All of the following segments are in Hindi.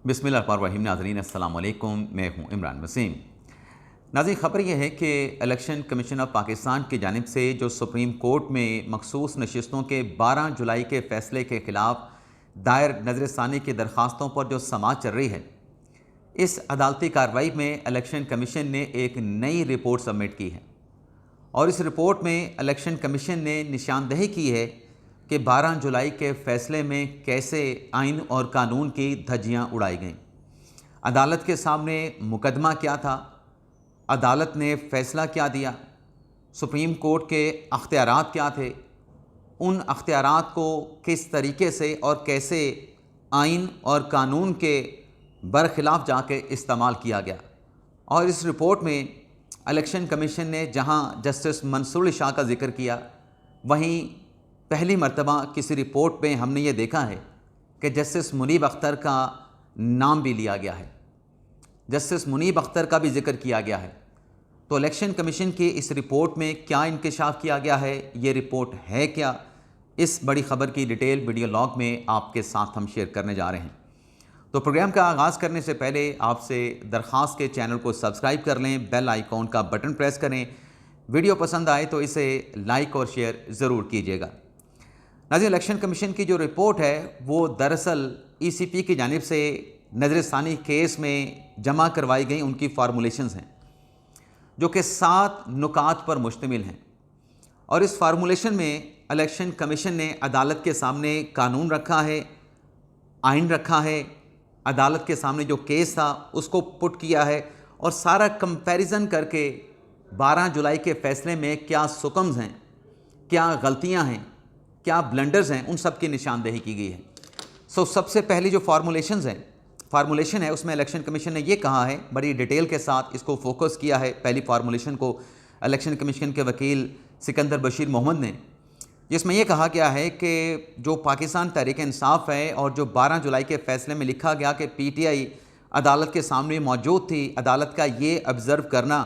बिस्मिल्लाहिर्रहमानिर्रहीम। नाज़रीन अस्सलाम वालेकुम, मैं हूँ इमरान वसीम। नाज़रीन, ख़बर यह है कि इलेक्शन कमीशन ऑफ पाकिस्तान की जानिब से जो सुप्रीम कोर्ट में मखसूस नशिस्तों के 12 जुलाई के फ़ैसले के ख़िलाफ़ दायर नज़रसानी की दरख्वास्तों पर जो समाअत चल रही है, इस अदालती कार्रवाई में इलेक्शन कमीशन ने एक नई रिपोर्ट सबमिट की है और इस रिपोर्ट में इलेक्शन कमीशन ने निशानदही की है कि 12 जुलाई के फ़ैसले में कैसे आइन और कानून की धज्जियाँ उड़ाई गईं। अदालत के सामने मुकदमा क्या था, अदालत ने फ़ैसला क्या दिया, सुप्रीम कोर्ट के अख्तियारात क्या थे, उन अख्तियारात को किस तरीके से और कैसे आइन और कानून के बरखिलाफ़ जाके इस्तेमाल किया गया। और इस रिपोर्ट में इलेक्शन कमीशन ने जहां जस्टिस मंसूर शाह का जिक्र किया, वहीं पहली मर्तबा किसी रिपोर्ट में हमने ये देखा है कि जस्टिस मुनीब अख्तर का नाम भी लिया गया है, जस्टिस मुनीब अख्तर का भी जिक्र किया गया है। तो इलेक्शन कमीशन की इस रिपोर्ट में क्या इंकशाफ किया गया है, ये रिपोर्ट है क्या, इस बड़ी ख़बर की डिटेल वीडियो लॉग में आपके साथ हम शेयर करने जा रहे हैं। तो प्रोग्राम का आगाज़ करने से पहले आपसे दरख्वास्त के चैनल को सब्सक्राइब कर लें, बेल आइकॉन का बटन प्रेस करें, वीडियो पसंद आए तो इसे लाइक और शेयर ज़रूर कीजिएगा। नाज़रीन, इलेक्शन कमीशन की जो रिपोर्ट है वो दरअसल ECP की जानिब से नज़रसानी केस में जमा करवाई गई उनकी फार्मूलेशंस हैं, जो कि 7 नुकात पर मुश्तमिल हैं। और इस फार्मूलेशन में इलेक्शन कमीशन ने अदालत के सामने कानून रखा है, आइन रखा है, अदालत के सामने जो केस था उसको पुट किया है और सारा कंपैरिजन करके 12 जुलाई के फ़ैसले में क्या सुकम्स हैं, क्या गलतियां हैं, क्या ब्लंडर्स हैं, उन सब की निशानदेही की गई है। सबसे पहली जो फार्मूलेशन है उसमें इलेक्शन कमीशन ने ये कहा है, बड़ी डिटेल के साथ इसको फोकस किया है। पहली फार्मूलेशन को इलेक्शन कमीशन के वकील सिकंदर बशीर मोहम्मद ने, जिसमें यह कहा गया है कि जो पाकिस्तान तहरीक इंसाफ है और जो 12 जुलाई के फ़ैसले में लिखा गया कि PTI अदालत के सामने मौजूद थी, अदालत का ये ऑब्ज़र्व करना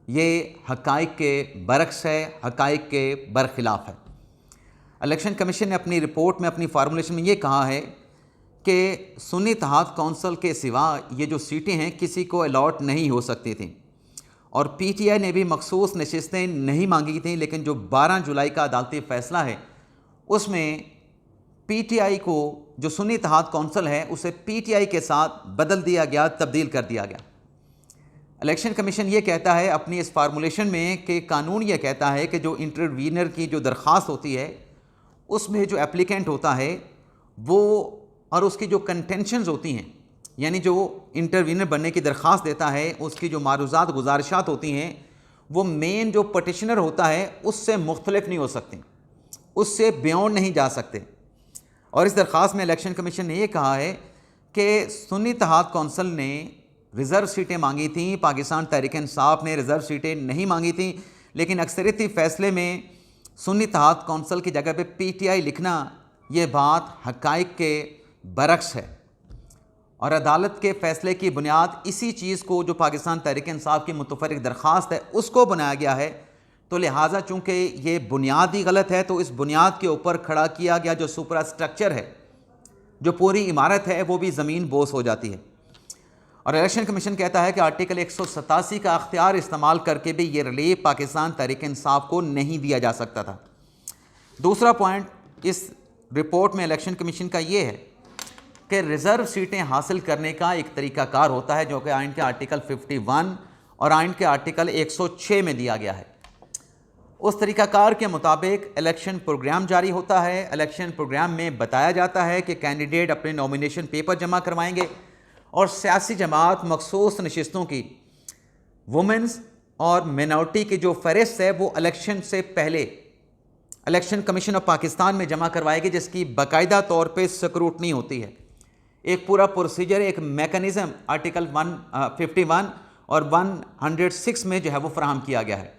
ये हक़ाइक़ के बरक्स है, हक़ाइक़ के बरखिलाफ़ है। इलेक्शन कमीशन ने अपनी रिपोर्ट में, अपनी फार्मूलेशन में ये कहा है कि सुन्नी इत्तेहाद कौंसिल के सिवा ये जो सीटें हैं किसी को अलॉट नहीं हो सकती थी और PTI ने भी मखसूस नशिस्तें नहीं मांगी थी, लेकिन जो 12 जुलाई का अदालती फ़ैसला है उसमें PTI को, जो सुन्नी इत्तेहाद कौंसिल है, उसे PTI के साथ बदल दिया गया, तब्दील कर दिया गया। इलेक्शन कमीशन ये कहता है अपनी इस फार्मूलेशन में कि कानून ये कहता है कि जो इंटरवीनर की जो दरख्वास्त होती है उसमें जो एप्लीकेंट होता है वो और उसकी जो कंटेंशंस होती हैं, यानी जो इंटरवीनर बनने की दरख्वास्त देता है उसकी जो मारूज़ात गुजारिशात होती हैं वो मेन जो पटिशनर होता है उससे मुख्तलिफ नहीं हो सकती, उससे बियॉन्ड नहीं जा सकते। और इस दरख्वास्त में इलेक्शन कमीशन ने यह कहा है कि सुन्नी इत्तेहाद कौंसिल ने रिज़र्व सीटें मांगी थी, पाकिस्तान तहरीक इंसाफ ने रिज़र्व सीटें नहीं मांगी थी, लेकिन अक्सरियती फ़ैसले में सुन्नी इत्तेहाद कौंसिल की जगह पे PTI लिखना ये बात हक़ाइक़ के बरक्स है और अदालत के फ़ैसले की बुनियाद इसी चीज़ को, जो पाकिस्तान तहरीक इंसाफ की मुतफ़र्रिक़ दरख्वास्त है, उसको बनाया गया है। तो लिहाजा चूँकि ये बुनियाद ही गलत है तो इस बुनियाद के ऊपर खड़ा किया गया जो सुपरा स्ट्रक्चर है, जो पूरी इमारत है, वो भी ज़मीन बोस हो जाती है। और इलेक्शन कमीशन कहता है कि आर्टिकल 187 का अख्तियार इस्तेमाल करके भी ये रिलीफ पाकिस्तान तहरीक इंसाफ को नहीं दिया जा सकता था। दूसरा पॉइंट इस रिपोर्ट में इलेक्शन कमीशन का ये है कि रिज़र्व सीटें हासिल करने का एक तरीक़ाकार होता है, जो कि आइन के आर्टिकल 51 और आइन के आर्टिकल 106 में दिया गया है। उस तरीक़ाकार के मुताबिक इलेक्शन प्रोग्राम जारी होता है। इलेक्शन प्रोग्राम में बताया जाता है कि कैंडिडेट अपने नॉमिनेशन पेपर जमा करवाएंगे और सियासी जमात मखसूस नशिस्तों की वुमेंस और मिनॉरिटी की जो फ़हरिस्त है वो इलेक्शन से पहले इलेक्शन कमीशन ऑफ पाकिस्तान में जमा करवाएगी, जिसकी बाकायदा तौर पे स्क्रूटनी होती है। एक पूरा प्रोसीजर, एक मेकनिज़म आर्टिकल 151 और 106 में जो है वो फराहम किया गया है।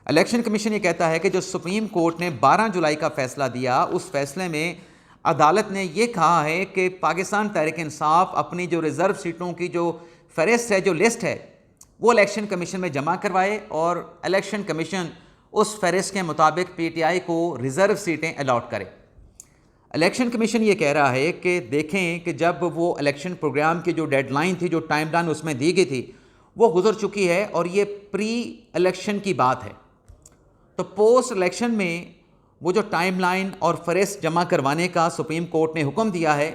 इलेक्शन कमीशन ये कहता है कि जो सुप्रीम कोर्ट ने 12 जुलाई का फ़ैसला दिया, उस फैसले में अदालत ने ये कहा है कि पाकिस्तान तहरीक इंसाफ अपनी जो रिज़र्व सीटों की जो फ़हरिस्त है, जो लिस्ट है, वो इलेक्शन कमीशन में जमा करवाए और इलेक्शन कमीशन उस फ़हरिस्त के मुताबिक PTI को रिज़र्व सीटें अलॉट करे। इलेक्शन कमीशन ये कह रहा है कि देखें कि जब वो इलेक्शन प्रोग्राम की जो डेडलाइन थी, जो टाइमलाइन उसमें दी गई थी, वो गुजर चुकी है और ये प्री इलेक्शन की बात है। तो पोस्ट इलेक्शन में वो जो टाइमलाइन और फहरिस्त जमा करवाने का सुप्रीम कोर्ट ने हुक्म दिया है,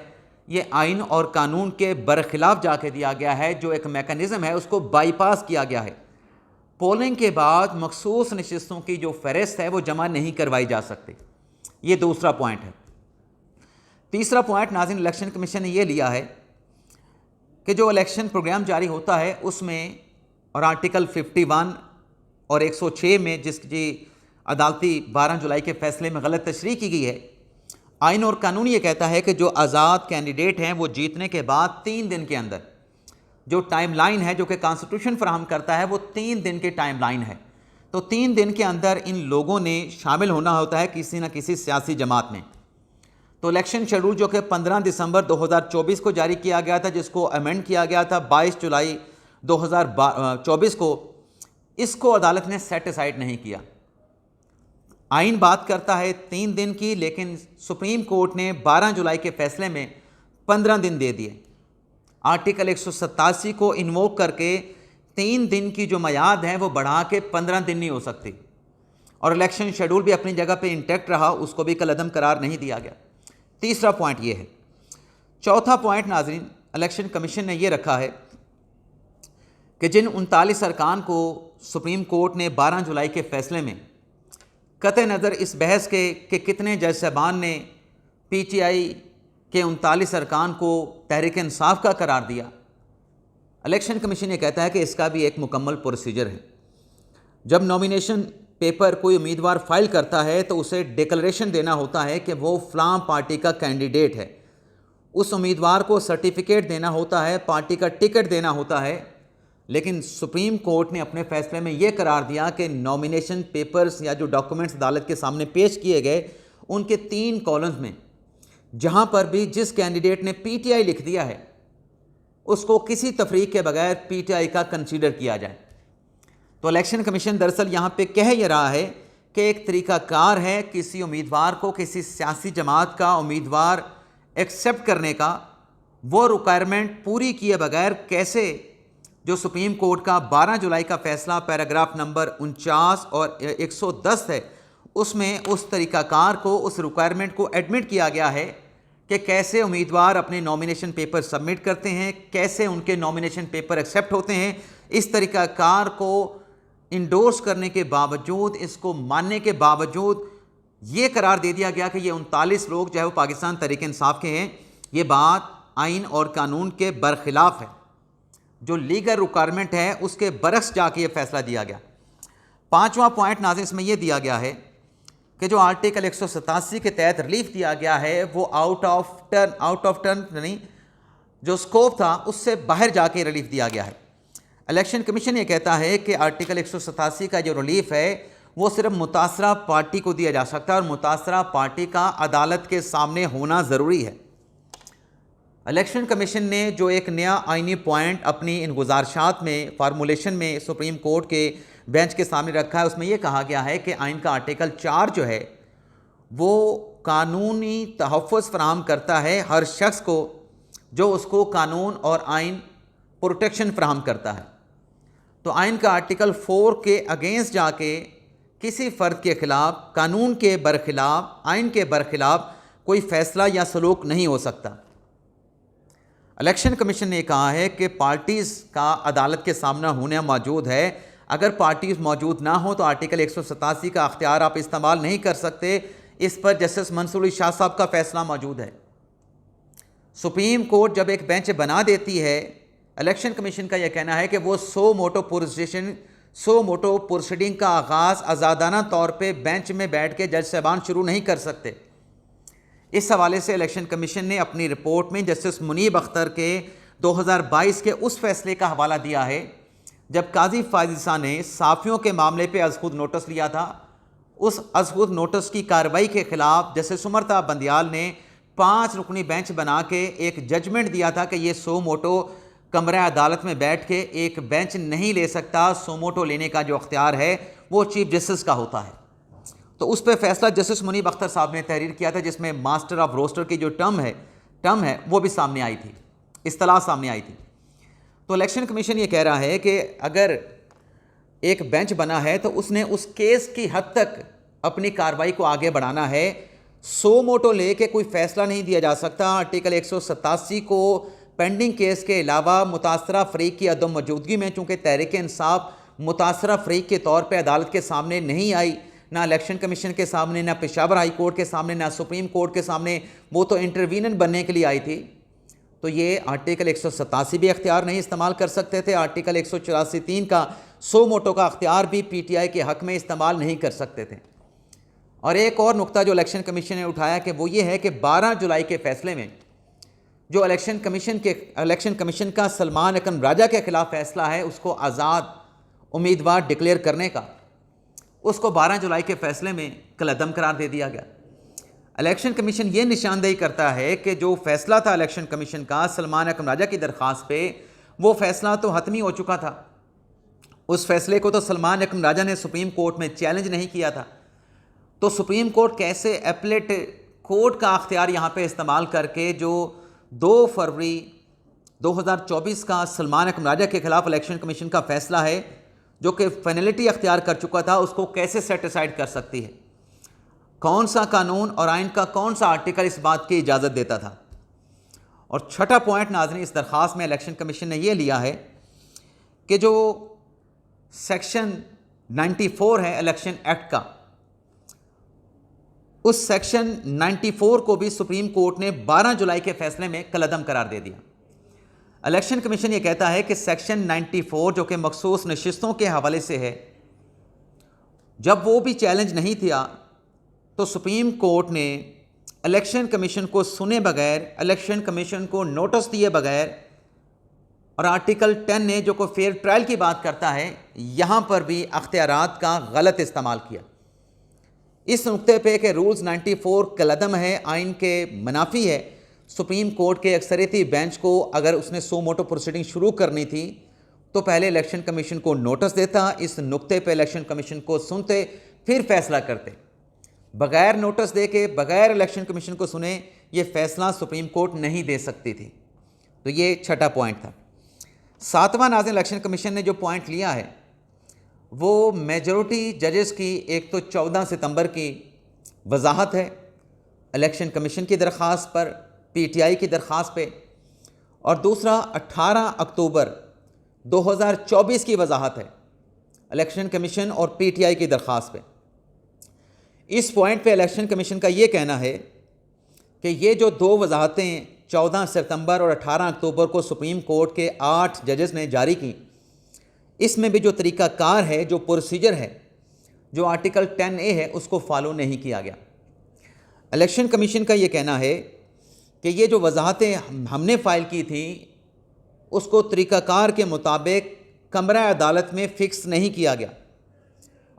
ये आइन और कानून के बरखिलाफ जाके दिया गया है। जो एक मेकनिज़म है उसको बाईपास किया गया है। पोलिंग के बाद मखसूस नशिस्तों की जो फहरिस्त है वो जमा नहीं करवाई जा सकती। ये दूसरा पॉइंट है। तीसरा पॉइंट नाज़रीन, इलेक्शन कमीशन ने ये लिया है कि जो इलेक्शन प्रोग्राम जारी होता है उसमें और आर्टिकल 51 और 106 में जिसकी अदालती 12 जुलाई के फैसले में गलत तशरीह की गई है, आइन और कानून ये कहता है कि जो आज़ाद कैंडिडेट हैं वो जीतने के बाद 3 दिन के अंदर जो टाइमलाइन है जो कि कॉन्स्टिट्यूशन फराहम करता है वो 3 दिन की टाइमलाइन है। तो 3 दिन के अंदर इन लोगों ने शामिल होना होता है किसी न किसी सियासी जमात में। तो इलेक्शन शेड्यूल जो कि 15 दिसंबर 2024 को जारी किया गया था, जिसको अमेंड किया गया था 22 जुलाई 2024 को, इसको अदालत ने सेट असाइड नहीं किया। आइन बात करता है 3 दिन की, लेकिन सुप्रीम कोर्ट ने 12 जुलाई के फैसले में 15 दिन दे दिए। आर्टिकल 187 को इन्वोक करके 3 दिन की जो मयाद है वो बढ़ा के 15 दिन नहीं हो सकती। और इलेक्शन शेड्यूल भी अपनी जगह पे इंटैक्ट रहा, उसको भी कलअदम करार नहीं दिया गया। तीसरा पॉइंट ये है। चौथा पॉइंट नाज़रीन, इलेक्शन कमीशन ने ये रखा है कि जिन 39 अरकान को सुप्रीम कोर्ट ने 12 जुलाई के फैसले में कतई नज़र इस बहस के कि कितने जज साहबान ने PTI के 39 अरकान को तहरीक इंसाफ का करार दिया, इलेक्शन कमीशन ये कहता है कि इसका भी एक मुकम्मल प्रोसीजर है। जब नॉमिनेशन पेपर कोई उम्मीदवार फाइल करता है तो उसे डिक्लेरेशन देना होता है कि वो फलां पार्टी का कैंडिडेट है। उस उम्मीदवार को सर्टिफिकेट देना होता है, पार्टी का टिकट देना होता है। लेकिन सुप्रीम कोर्ट ने अपने फैसले में ये करार दिया कि नॉमिनेशन पेपर्स या जो डॉक्यूमेंट्स अदालत के सामने पेश किए गए उनके 3 कॉलम्स में जहाँ पर भी जिस कैंडिडेट ने PTI लिख दिया है उसको किसी तफरीक के बगैर PTI का कंसीडर किया जाए। तो इलेक्शन कमीशन दरअसल यहाँ पे कह ये रहा है कि एक तरीक़ाकार है किसी उम्मीदवार को किसी सियासी जमात का उम्मीदवार एक्सेप्ट करने का, वो रिक्वायरमेंट पूरी किए बगैर कैसे जो सुप्रीम कोर्ट का 12 जुलाई का फैसला पैराग्राफ नंबर 49 और 110 है उसमें उस तरीक़ाकार को, उस रिक्वायरमेंट को एडमिट किया गया है कि कैसे उम्मीदवार अपने नॉमिनेशन पेपर सबमिट करते हैं, कैसे उनके नॉमिनेशन पेपर एक्सेप्ट होते हैं। इस तरीक़ाकार को इंडोर्स करने के बावजूद, इसको मानने के बावजूद ये करार दे दिया गया कि ये 39 लोग चाहे वो पाकिस्तान तहरीक इंसाफ के हैं। ये बात आइन और कानून के बरखिलाफ है। जो लीगल रिक्वायरमेंट है उसके बरक्स जाके ये फैसला दिया गया। 5वां पॉइंट नाज़रीन इसमें यह दिया गया है कि जो आर्टिकल 187 के तहत रिलीफ दिया गया है वो आउट ऑफ टर्न नहीं, जो स्कोप था उससे बाहर जाके रिलीफ दिया गया है। इलेक्शन कमीशन ये कहता है कि आर्टिकल 187 का जो रिलीफ है वो सिर्फ मुतासरा पार्टी को दिया जा सकता है और मुतासरा पार्टी का अदालत के सामने होना ज़रूरी है। इलेक्शन कमीशन ने जो एक नया आइनी पॉइंट अपनी इन गुजारिशात में फार्मूलेशन में सुप्रीम कोर्ट के बेंच के सामने रखा है, उसमें यह कहा गया है कि आइन का आर्टिकल 4 जो है वो कानूनी तहफ़्फ़ुज़ फराहम करता है हर शख्स को जो उसको कानून और आइन प्रोटेक्शन फराहम करता है। तो आइन का आर्टिकल 4 के अगेंस्ट जाके किसी फ़र्द के ख़िलाफ़, कानून के बरखिलाफ़, आइन के बरखिलाफ़ कोई फ़ैसला या सलूक नहीं हो सकता। इलेक्शन कमीशन ने कहा है कि पार्टीज़ का अदालत के सामने होना मौजूद है। अगर पार्टीज़ मौजूद ना हो तो आर्टिकल 187 का अख्तियार आप इस्तेमाल नहीं कर सकते। इस पर जस्टिस मंसूर अली शाह साहब का फ़ैसला मौजूद है। सुप्रीम कोर्ट जब एक बेंच बना देती है, इलेक्शन कमीशन का यह कहना है कि वो सो मोटो प्रोसीडिंग का आगाज़ आज़ादाना तौर पे बेंच में बैठ के जज साहबान शुरू नहीं कर सकते। इस हवाले से इलेक्शन कमीशन ने अपनी रिपोर्ट में जस्टिस मुनीब अख्तर के 2022 के उस फैसले का हवाला दिया है जब काजी फाजिसा ने साफ़ियों के मामले पे अज़ खुद नोटिस लिया था। उस अज़ खुद नोटिस की कार्रवाई के ख़िलाफ़ जस्टिस उमर बंदियाल ने 5 रुकनी बेंच बना के एक जजमेंट दिया था कि ये सो मोटो कमरा अदालत में बैठ के एक बेंच नहीं ले सकता। सो मोटो लेने का जो अख्तियार है वो चीफ जस्टिस का होता है। तो उस पर फैसला जस्टिस मुनीब अख्तर साहब ने तहरीर किया था, जिसमें मास्टर ऑफ रोस्टर की जो टर्म है वो भी सामने आई थी, इस्तिलाह सामने आई थी। तो इलेक्शन कमीशन ये कह रहा है कि अगर एक बेंच बना है तो उसने उस केस की हद तक अपनी कार्रवाई को आगे बढ़ाना है। सो मोटो लेके कोई फैसला नहीं दिया जा सकता। आर्टिकल 187 को पेंडिंग केस के अलावा मुतासरा फरीक की अदम मौजूदगी में, चूँकि तहरीक इंसाफ मुतासरा फरीक के तौर पर अदालत के सामने नहीं आई, ना इलेक्शन कमीशन के सामने, ना पेशावर हाई कोर्ट के सामने, ना सुप्रीम कोर्ट के सामने, वो तो इंटरवीनर बनने के लिए आई थी, तो ये आर्टिकल 187 भी अख्तियार नहीं इस्तेमाल कर सकते थे। आर्टिकल 184(3) का सो मोटो का अख्तियार भी पीटीआई के हक़ में इस्तेमाल नहीं कर सकते थे। और एक और नुक्ता जो इलेक्शन कमीशन ने उठाया कि वो ये है कि 12 जुलाई के फैसले में जो इलेक्शन कमीशन का सलमान अकरम राजा के ख़िलाफ़ फैसला है उसको आज़ाद उम्मीदवार डिक्लेयर करने का, उसको 12 जुलाई के फैसले में कलअदम करार दे दिया गया। इलेक्शन कमीशन ये निशानदेही करता है कि जो फैसला था इलेक्शन कमीशन का सलमान अकरम राजा की दरख्वास्त पे, वो फैसला तो हतमी हो चुका था। उस फैसले को तो सलमान अकरम राजा ने सुप्रीम कोर्ट में चैलेंज नहीं किया था, तो सुप्रीम कोर्ट कैसे एपलेट कोर्ट का अख्तियार यहाँ पे इस्तेमाल करके जो 2 फरवरी 2024 का सलमान अकरम राजा के खिलाफ इलेक्शन कमीशन का फैसला है जो कि फाइनलिटी अख्तियार कर चुका था, उसको कैसे सेटिसाइड कर सकती है? कौन सा कानून और आइन का कौन सा आर्टिकल इस बात की इजाज़त देता था? और छठा पॉइंट नाज़रीन, इस दरख्वास्त में इलेक्शन कमीशन ने यह लिया है कि जो सेक्शन 94 है इलेक्शन एक्ट का, उस सेक्शन 94 को भी सुप्रीम कोर्ट ने 12 जुलाई के फैसले में कलअदम करार दे दिया। इलेक्शन कमीशन ये कहता है कि सेक्शन 94 जो कि मखसूस नशिस्तों के हवाले से है, जब वो भी चैलेंज नहीं किया तो सुप्रीम कोर्ट ने इलेक्शन कमीशन को सुने बगैर, इलेक्शन कमीशन को नोटिस दिए बगैर, और आर्टिकल 10 ने जो कोई फेयर ट्रायल की बात करता है, यहाँ पर भी अख्तियारात का गलत इस्तेमाल किया। इस नुक्ते पे कि रूल्स 94 कलअदम है, आइन के मुनाफी है, सुप्रीम कोर्ट के अक्सरियती बेंच को अगर उसने सो मोटो प्रोसीडिंग शुरू करनी थी तो पहले इलेक्शन कमीशन को नोटिस देता, इस नुक्ते पे इलेक्शन कमीशन को सुनते, फिर फैसला करते। बगैर नोटिस दे के, बगैर इलेक्शन कमीशन को सुने, ये फैसला सुप्रीम कोर्ट नहीं दे सकती थी। तो ये छठा पॉइंट था। सातवां नाज़रीन, इलेक्शन कमीशन ने जो पॉइंट लिया है वो मेजॉरिटी जजेस की एक तो 14 सितंबर की वजाहत है इलेक्शन कमीशन की दरख्वास्त पर, पीटीआई की दरख्वास्त पे, और दूसरा 18 अक्टूबर 2024 की वजाहत है इलेक्शन कमीशन और पीटीआई की दरख्वास्त पे। इस पॉइंट पे इलेक्शन कमीशन का ये कहना है कि ये जो 2 वजाहतें 14 सितंबर और 18 अक्टूबर को सुप्रीम कोर्ट के 8 जजेस ने जारी की, इसमें भी जो तरीक़ाकार है, जो प्रोसीजर है, जो आर्टिकल 10A है, उसको फॉलो नहीं किया गया। इलेक्शन कमीशन का ये कहना है कि ये जो वजाहतें हमने फ़ाइल की थी उसको तरीक़ाकार के मुताबिक कमरा अदालत में फ़िक्स नहीं किया गया,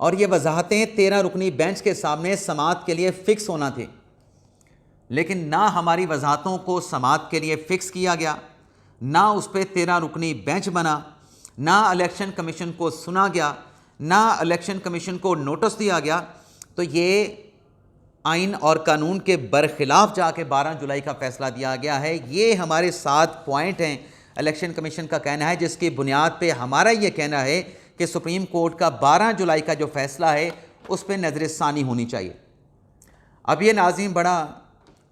और ये वजाहतें 13 रुकनी बेंच के सामने समाअत के लिए फ़िक्स होना थी, लेकिन ना हमारी वजाहतों को समाअत के लिए फ़िक्स किया गया, ना उस पर 13 रुकनी बेंच बना, ना इलेक्शन कमीशन को सुना गया, ना इलेक्शन कमीशन को नोटिस दिया गया। तो ये आइन और कानून के बरखिलाफ़ जाके 12 जुलाई का फ़ैसला दिया गया है। ये हमारे 7 पॉइंट हैं इलेक्शन कमीशन का कहना है, जिसकी बुनियाद पे हमारा ये कहना है कि सुप्रीम कोर्ट का 12 जुलाई का जो फ़ैसला है उस पर नज़रसानी होनी चाहिए। अब ये नाज़रीन बड़ा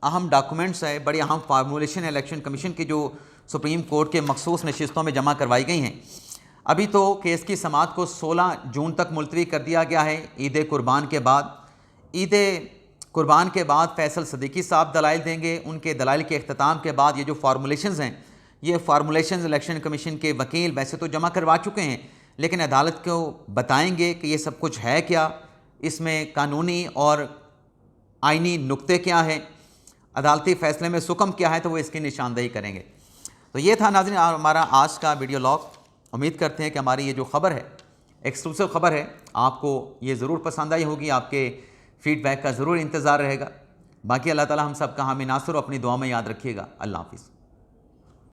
अहम डॉक्यूमेंट्स है, बड़ी अहम फार्मूलेशन है इलेक्शन कमीशन की जो सुप्रीम कोर्ट के मखसूस नशिस्तों में जमा करवाई गई हैं। अभी तो केस की समाअत को 16 जून तक मुलतवी कर दिया गया है, ईद कुर्बान के बाद। ईद कुर्बान के बाद फैसल सदीकी साहब दलाइल देंगे, उनके दलाइल के अख्तिताम के बाद ये जो फार्मूलेशंस हैं, ये फार्मूलेशंस इलेक्शन कमीशन के वकील वैसे तो जमा करवा चुके हैं, लेकिन अदालत को बताएंगे कि ये सब कुछ है क्या, इसमें कानूनी और आइनी नुक्ते क्या हैं, अदालती फ़ैसले में सुकम क्या है, तो वो इसकी निशानदेही करेंगे। तो ये था नाज़रीन हमारा आज का वीडियो लॉग। उम्मीद करते हैं कि हमारी ये जो ख़बर है, एक्सक्लूसिव ख़बर है, आपको ये ज़रूर पसंद आई होगी। आपके फ़ीडबैक का ज़रूर इंतज़ार रहेगा। बाकी अल्लाह ताला हम सब का हामी नासर अपनी दुआ में याद रखिएगा। अल्लाह हाफ़िज़।